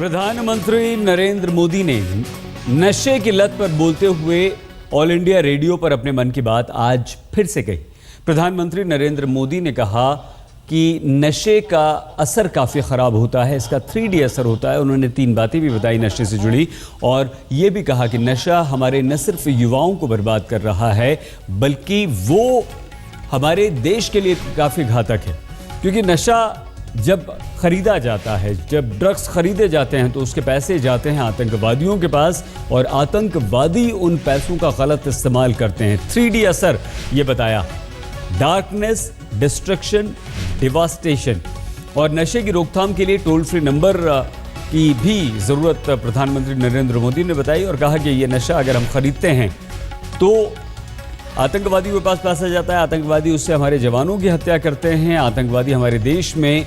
प्रधानमंत्री नरेंद्र मोदी ने नशे की लत पर बोलते हुए ऑल इंडिया रेडियो पर अपने मन की बात आज फिर से कही। प्रधानमंत्री नरेंद्र मोदी ने कहा कि नशे का असर काफ़ी ख़राब होता है, इसका 3D असर होता है। उन्होंने 3 बातें भी बताई नशे से जुड़ी और ये भी कहा कि नशा हमारे न सिर्फ युवाओं को बर्बाद कर रहा है बल्कि वो हमारे देश के लिए काफ़ी घातक है, क्योंकि नशा जब खरीदा जाता है, जब ड्रग्स खरीदे जाते हैं तो उसके पैसे जाते हैं आतंकवादियों के पास और आतंकवादी उन पैसों का गलत इस्तेमाल करते हैं। 3D असर ये बताया, डार्कनेस, डिस्ट्रक्शन, डिवास्टेशन। और नशे की रोकथाम के लिए टोल फ्री नंबर की भी ज़रूरत प्रधानमंत्री नरेंद्र मोदी ने बताई और कहा कि ये नशा अगर हम खरीदते हैं तो आतंकवादियों के पास पैसा जाता है, आतंकवादी उससे हमारे जवानों की हत्या करते हैं, आतंकवादी हमारे देश में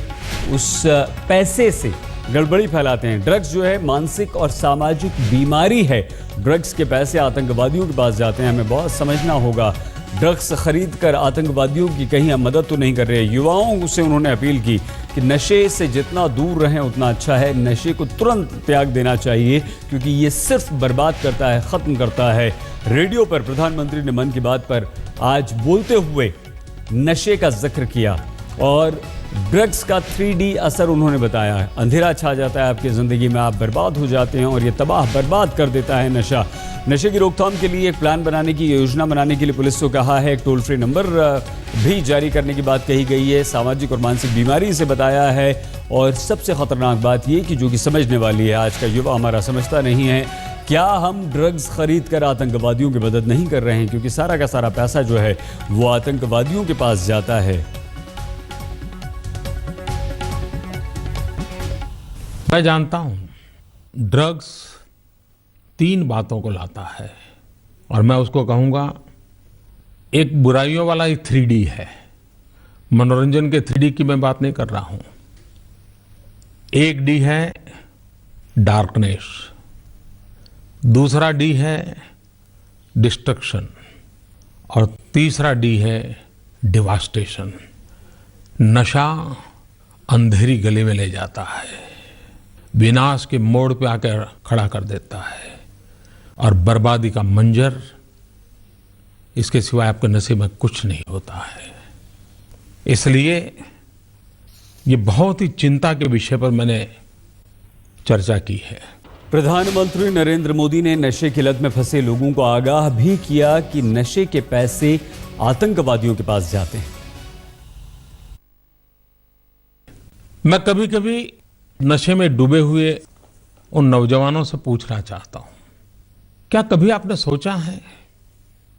उस पैसे से गड़बड़ी फैलाते हैं। ड्रग्स जो है मानसिक और सामाजिक बीमारी है। ड्रग्स के पैसे आतंकवादियों के पास जाते हैं, हमें बहुत समझना होगा। ड्रग्स खरीद कर आतंकवादियों की कहीं हम मदद तो नहीं कर रहे। युवाओं से उन्होंने अपील की कि नशे से जितना दूर रहें उतना अच्छा है। नशे को तुरंत त्याग देना चाहिए क्योंकि ये सिर्फ बर्बाद करता है, ख़त्म करता है। रेडियो पर प्रधानमंत्री ने मन की बात पर आज बोलते हुए नशे का जिक्र किया और ड्रग्स का 3D असर उन्होंने बताया। अंधेरा छा जाता है आपकी ज़िंदगी में, आप बर्बाद हो जाते हैं और ये तबाह बर्बाद कर देता है नशा। नशे की रोकथाम के लिए एक प्लान बनाने की, योजना बनाने के लिए पुलिस को कहा है। एक टोल फ्री नंबर भी जारी करने की बात कही गई है। सामाजिक और मानसिक बीमारी से बताया है और सबसे ख़तरनाक बात ये कि जो कि समझने वाली है, आज का युवा हमारा समझता नहीं है। क्या हम ड्रग्स खरीद कर आतंकवादियों की मदद नहीं कर रहे हैं, क्योंकि सारा का सारा पैसा जो है वो आतंकवादियों के पास जाता है। मैं जानता हूं ड्रग्स 3 बातों को लाता है और मैं उसको कहूंगा एक बुराइयों वाला एक 3D है। मनोरंजन के 3D की मैं बात नहीं कर रहा हूं। एक D है डार्कनेस, दूसरा D है डिस्ट्रक्शन और तीसरा D है डिवास्टेशन। नशा अंधेरी गली में ले जाता है, विनाश के मोड़ पे आकर खड़ा कर देता है और बर्बादी का मंजर, इसके सिवाय आपके नसीब में कुछ नहीं होता है। इसलिए ये बहुत ही चिंता के विषय पर मैंने चर्चा की है। प्रधानमंत्री नरेंद्र मोदी ने नशे की लत में फंसे लोगों को आगाह भी किया कि नशे के पैसे आतंकवादियों के पास जाते हैं। मैं कभी कभी नशे में डूबे हुए उन नौजवानों से पूछना चाहता हूं, क्या कभी आपने सोचा है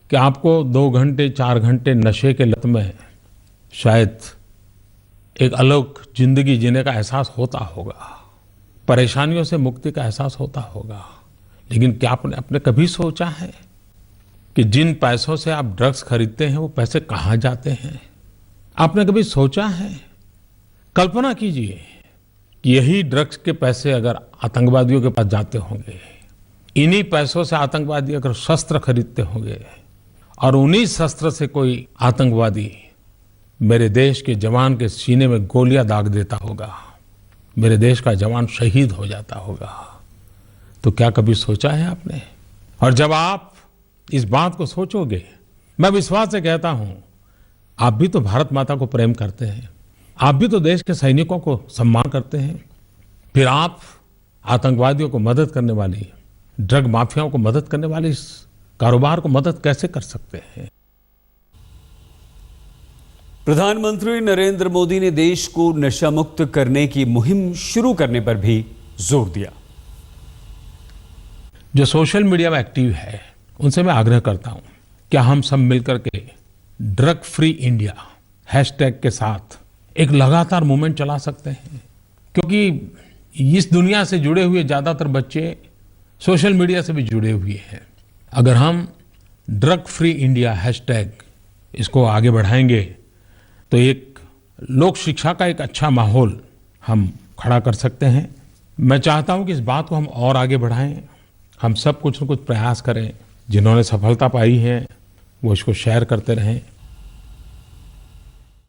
कि आपको 2 घंटे 4 घंटे नशे के लत में शायद एक अलग जिंदगी जीने का एहसास होता होगा, परेशानियों से मुक्ति का एहसास होता होगा, लेकिन क्या आपने अपने कभी सोचा है कि जिन पैसों से आप ड्रग्स खरीदते हैं वो पैसे कहाँ जाते हैं? आपने कभी सोचा है? कल्पना कीजिए कि यही ड्रग्स के पैसे अगर आतंकवादियों के पास जाते होंगे, इन्हीं पैसों से आतंकवादी अगर शस्त्र खरीदते होंगे और उन्हीं शस्त्र से कोई आतंकवादी मेरे देश के जवान के सीने में गोलियां दाग देता होगा, मेरे देश का जवान शहीद हो जाता होगा, तो क्या कभी सोचा है आपने? और जब आप इस बात को सोचोगे, मैं विश्वास से कहता हूं आप भी तो भारत माता को प्रेम करते हैं, आप भी तो देश के सैनिकों को सम्मान करते हैं, फिर आप आतंकवादियों को मदद करने वाली, ड्रग माफियाओं को मदद करने वाले इस कारोबार को मदद कैसे कर सकते हैं? प्रधानमंत्री नरेंद्र मोदी ने देश को नशा मुक्त करने की मुहिम शुरू करने पर भी जोर दिया। जो सोशल मीडिया में एक्टिव है उनसे मैं आग्रह करता हूं, क्या हम सब मिलकर के ड्रग फ्री इंडिया हैशटैग के साथ एक लगातार मूवमेंट चला सकते हैं? क्योंकि इस दुनिया से जुड़े हुए ज्यादातर बच्चे सोशल मीडिया से भी जुड़े हुए हैं। अगर हम ड्रग फ्री इंडिया हैशटैग इसको आगे बढ़ाएंगे तो एक लोक शिक्षा का एक अच्छा माहौल हम खड़ा कर सकते हैं। मैं चाहता हूं कि इस बात को हम और आगे बढ़ाएं, हम सब कुछ न कुछ प्रयास करें। जिन्होंने सफलता पाई है वो इसको शेयर करते रहें।